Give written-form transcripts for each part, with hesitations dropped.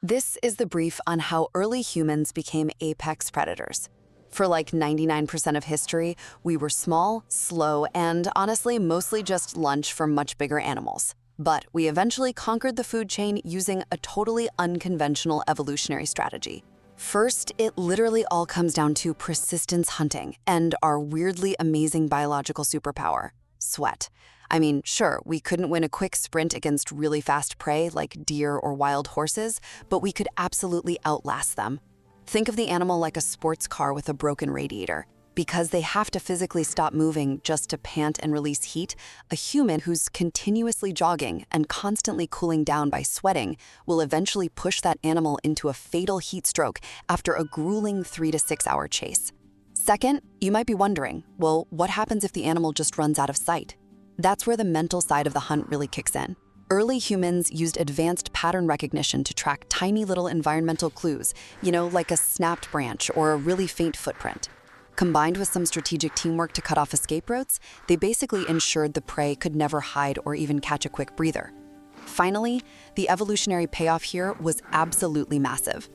This is the brief on how early humans became apex predators. For like 99% of history, we were small, slow, and honestly, mostly just lunch for much bigger animals. But we eventually conquered the food chain using a totally unconventional evolutionary strategy. First, it literally all comes down to persistence hunting and our weirdly amazing biological superpower, sweat. I mean, sure, we couldn't win a quick sprint against really fast prey like deer or wild horses, but we could absolutely outlast them. Think of the animal like a sports car with a broken radiator. Because they have to physically stop moving just to pant and release heat, a human who's continuously jogging and constantly cooling down by sweating will eventually push that animal into a fatal heat stroke after a grueling 3 to 6 hour chase. Second, you might be wondering, well, what happens if the animal just runs out of sight? That's where the mental side of the hunt really kicks in. Early humans used advanced pattern recognition to track tiny little environmental clues, like a snapped branch or a really faint footprint. Combined with some strategic teamwork to cut off escape routes, they basically ensured the prey could never hide or even catch a quick breather. Finally, the evolutionary payoff here was absolutely massive.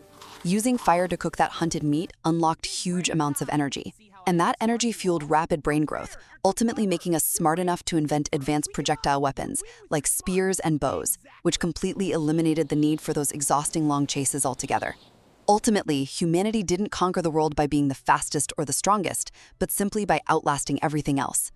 Using fire to cook that hunted meat unlocked huge amounts of energy. And that energy fueled rapid brain growth, ultimately making us smart enough to invent advanced projectile weapons, like spears and bows, which completely eliminated the need for those exhausting long chases altogether. Ultimately, humanity didn't conquer the world by being the fastest or the strongest, but simply by outlasting everything else.